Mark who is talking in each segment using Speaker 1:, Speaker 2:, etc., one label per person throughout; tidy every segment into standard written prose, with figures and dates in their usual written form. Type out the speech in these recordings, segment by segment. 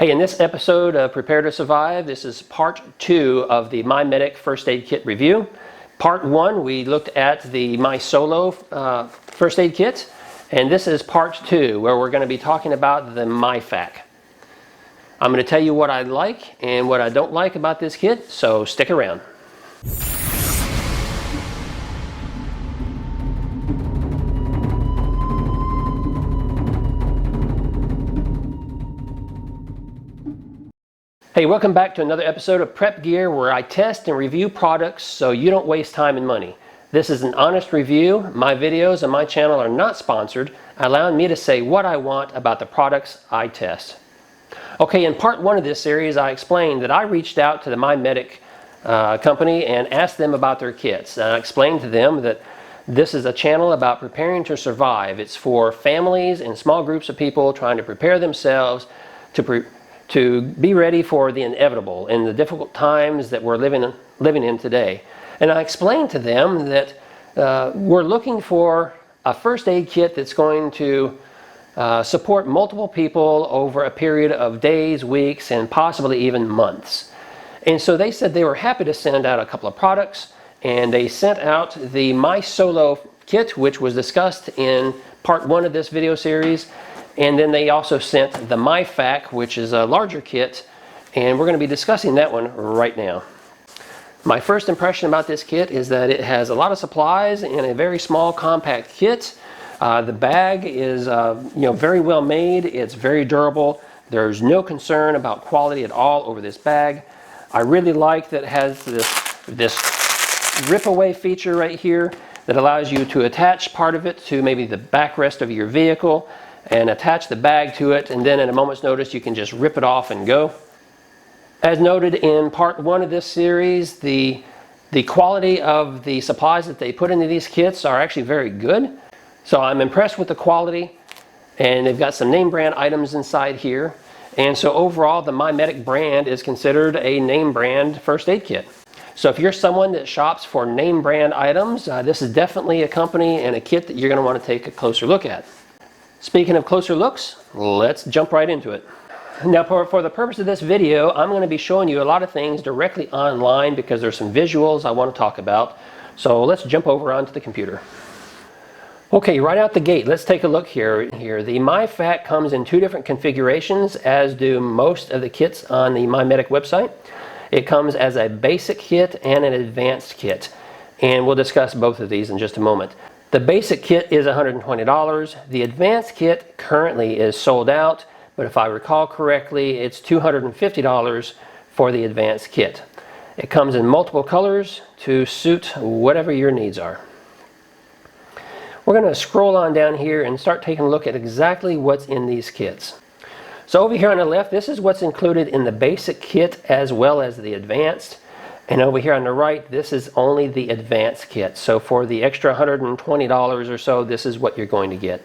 Speaker 1: Hey, in this episode of Prepare to Survive, this is part 2 of the Myfak First Aid Kit review. Part 1, we looked at the My Solo First Aid Kit, and this is part 2, where we're going to be talking about the Myfak. I'm going to tell you what I like and what I don't like about this kit, so stick around. Hey, welcome back to another episode of Prep Gear, where I test and review products so you don't waste time and money. This is an honest review. My videos on my channel are not sponsored, allowing me to say what I want about the products I test. Okay, in part 1 of this series, I explained that I reached out to the Myfak company and asked them about their kits. And I explained to them that this is a channel about preparing to survive. It's for families and small groups of people trying to prepare themselves to be ready for the inevitable in the difficult times that we're living in today. And I explained to them that we're looking for a first aid kit that's going to support multiple people over a period of days, weeks, and possibly even months. And so they said they were happy to send out a couple of products, and they sent out the My Solo kit, which was discussed in part 1 of this video series. And then they also sent the Myfak, which is a larger kit, and we're going to be discussing that one right now. My first impression about this kit is that it has a lot of supplies in a very small, compact kit. The bag is very well made. It's very durable. There's no concern about quality at all over this bag. I really like that it has this rip-away feature right here that allows you to attach part of it to maybe the backrest of your vehicle and attach the bag to it, and then at a moment's notice you can just rip it off and go. As noted in part 1 of this series, the quality of the supplies that they put into these kits are actually very good. So I'm impressed with the quality, and they've got some name brand items inside here. And so overall, the Myfak brand is considered a name brand first aid kit. So if you're someone that shops for name brand items, this is definitely a company and a kit that you're going to want to take a closer look at. Speaking of closer looks, let's jump right into it. Now for the purpose of this video, I'm going to be showing you a lot of things directly online because there's some visuals I want to talk about. So let's jump over onto the computer. Okay, right out the gate, let's take a look here. The Myfak comes in 2 different configurations, as do most of the kits on the Myfak website. It comes as a basic kit and an advanced kit, and we'll discuss both of these in just a moment. The basic kit is $120. The advanced kit currently is sold out, but if I recall correctly, it's $250 for the advanced kit. It comes in multiple colors to suit whatever your needs are. We're going to scroll on down here and start taking a look at exactly what's in these kits. So over here on the left, this is what's included in the basic kit as well as the advanced. And over here on the right, this is only the advanced kit. So for the extra $120 or so, this is what you're going to get.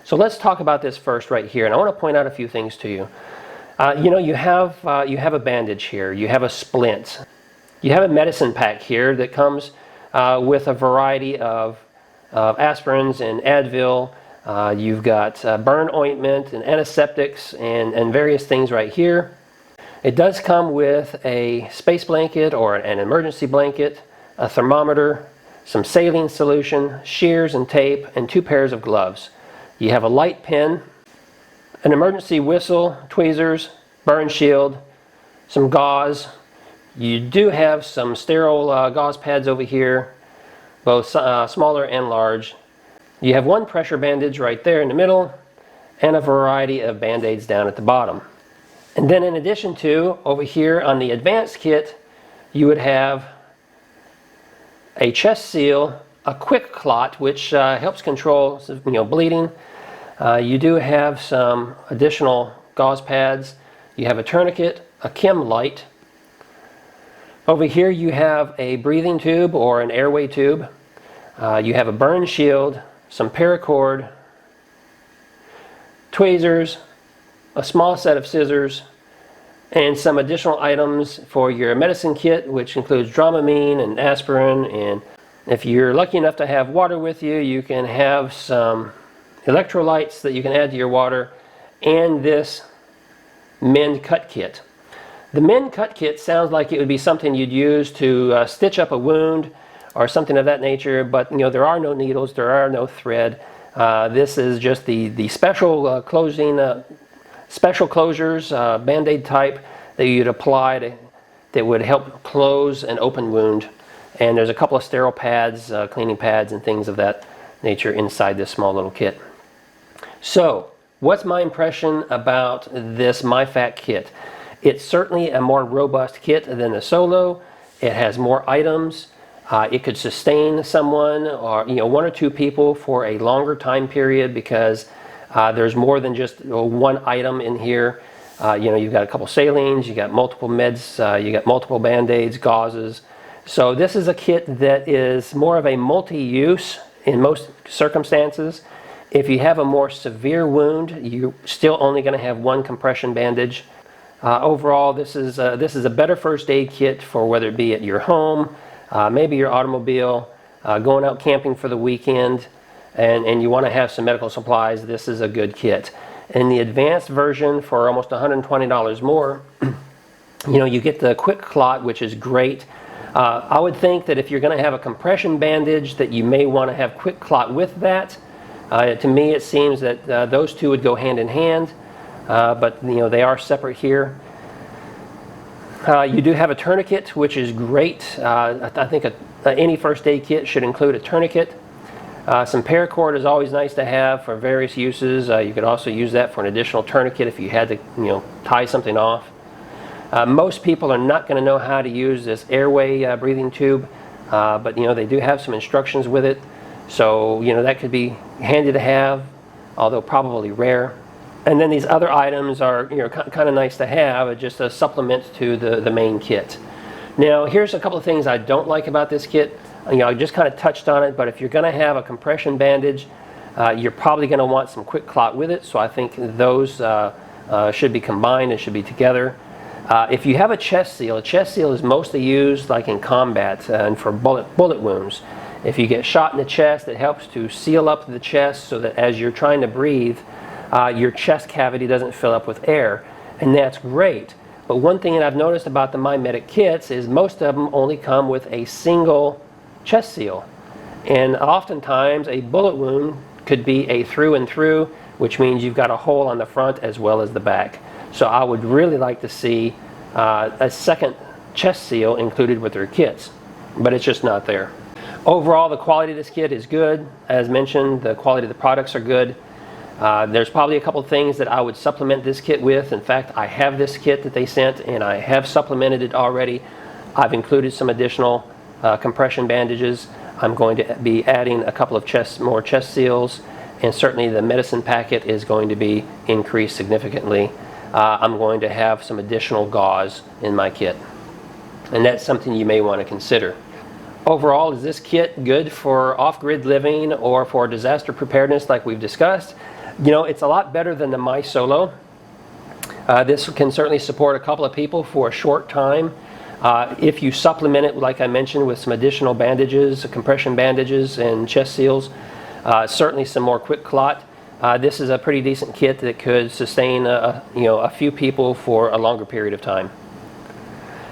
Speaker 1: So let's talk about this first right here. And I want to point out a few things to you. You have a bandage here. You have a splint. You have a medicine pack here that comes with a variety of aspirins and Advil. You've got burn ointment and antiseptics and various things right here. It does come with a space blanket or an emergency blanket, a thermometer, some saline solution, shears and tape, and 2 pairs of gloves. You have a light pen, an emergency whistle, tweezers, burn shield, some gauze. You do have some sterile gauze pads over here, both smaller and large. You have 1 pressure bandage right there in the middle, and a variety of band-aids down at the bottom. And then in addition to, over here on the advanced kit, you would have a chest seal, a quick clot, which helps control bleeding. You do have some additional gauze pads. You have a tourniquet, a chem light. Over here you have a breathing tube or an airway tube. You have a burn shield, some paracord, tweezers, a small set of scissors, and some additional items for your medicine kit, which includes Dramamine and aspirin. And if you're lucky enough to have water with you, you can have some electrolytes that you can add to your water, and this Mend Cut Kit. The Mend Cut Kit sounds like it would be something you'd use to stitch up a wound or something of that nature, but there are no needles, there are no thread. This is just the special special closures, Band-Aid type, that you'd apply that would help close an open wound. And there's a couple of sterile pads, cleaning pads and things of that nature inside this small little kit. So, what's my impression about this Myfak kit? It's certainly a more robust kit than the Solo. It has more items. It could sustain someone or one or two people for a longer time period because there's more than just one item in here. You've got a couple salines, you got multiple meds, you got multiple Band-Aids, gauzes. So this is a kit that is more of a multi-use in most circumstances. If you have a more severe wound, you're still only going to have one compression bandage. Overall, this is a better first aid kit for whether it be at your home, maybe your automobile, going out camping for the weekend, and you want to have some medical supplies. This is a good kit. In the advanced version, for almost $120 more, you get the quick clot, which is great. I would think that if you're going to have a compression bandage, that you may want to have quick clot with that. To me, it seems that those two would go hand in hand, but they are separate here. You do have a tourniquet, which is great. I think any first aid kit should include a tourniquet. Some paracord is always nice to have for various uses. You could also use that for an additional tourniquet if you had to tie something off. Most people are not going to know how to use this airway breathing tube, but they do have some instructions with it. So that could be handy to have, although probably rare. And then these other items are kind of nice to have, just a supplement to the main kit. Now here's a couple of things I don't like about this kit. I just kind of touched on it, but if you're going to have a compression bandage, you're probably going to want some quick clot with it. So I think those should be combined and should be together. If you have a chest seal is mostly used like in combat and for bullet wounds. If you get shot in the chest, it helps to seal up the chest so that as you're trying to breathe, your chest cavity doesn't fill up with air, and that's great. But one thing that I've noticed about the MyMedic kits is most of them only come with a single chest seal, and oftentimes a bullet wound could be a through and through, which means you've got a hole on the front as well as the back. So I would really like to see a second chest seal included with their kits, but it's just not there. Overall, the quality of this kit is good. As mentioned, the quality of the products are good. There's probably a couple things that I would supplement this kit with. In fact, I have this kit that they sent and I have supplemented it already. I've included some additional compression bandages. I'm going to be adding a couple of more chest seals, and certainly the medicine packet is going to be increased significantly. I'm going to have some additional gauze in my kit, and that's something you may want to consider. Overall, is this kit good for off-grid living or for disaster preparedness like we've discussed? It's a lot better than the My Solo. This can certainly support a couple of people for a short time. If you supplement it, like I mentioned, with some additional bandages, compression bandages and chest seals, certainly some more quick clot, this is a pretty decent kit that could sustain a few people for a longer period of time.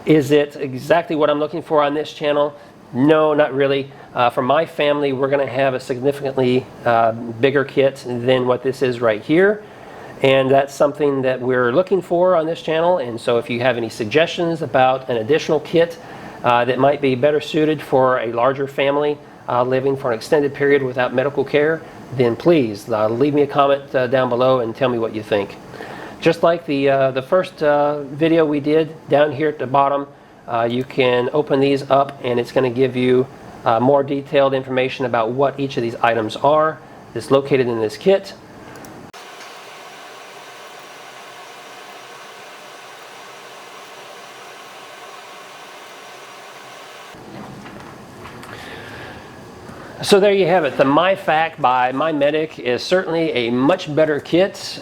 Speaker 1: Is it exactly what I'm looking for on this channel? No, not really. For my family, we're going to have a significantly bigger kit than what this is right here. And that's something that we're looking for on this channel. And so if you have any suggestions about an additional kit that might be better suited for a larger family living for an extended period without medical care, then please leave me a comment down below and tell me what you think. Just like the first video we did down here at the bottom, you can open these up and it's going to give you more detailed information about what each of these items are that's located in this kit. So there you have it. The Myfak by MyMedic is certainly a much better kit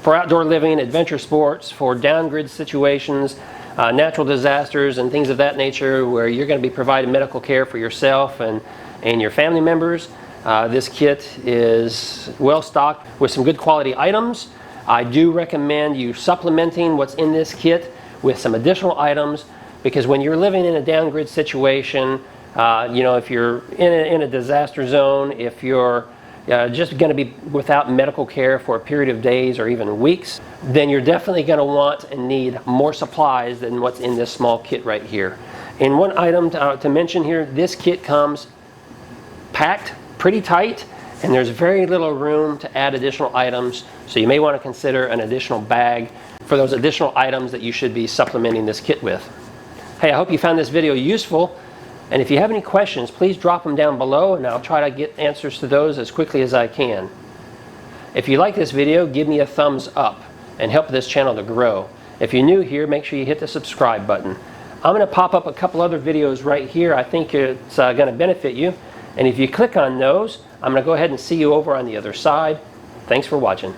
Speaker 1: for outdoor living, adventure sports, for down-grid situations, natural disasters and things of that nature where you're going to be providing medical care for yourself and your family members. This kit is well stocked with some good quality items. I do recommend you supplementing what's in this kit with some additional items, because when you're living in a down-grid situation, if you're in a disaster zone, if you're just going to be without medical care for a period of days or even weeks, then you're definitely going to want and need more supplies than what's in this small kit right here. And one item to mention here, this kit comes packed pretty tight, and there's very little room to add additional items, so you may want to consider an additional bag for those additional items that you should be supplementing this kit with. Hey, I hope you found this video useful, and if you have any questions, please drop them down below and I'll try to get answers to those as quickly as I can. If you like this video, give me a thumbs up and help this channel to grow. If you're new here, make sure you hit the subscribe button. I'm going to pop up a couple other videos right here. I think it's going to benefit you. And if you click on those, I'm going to go ahead and see you over on the other side. Thanks for watching.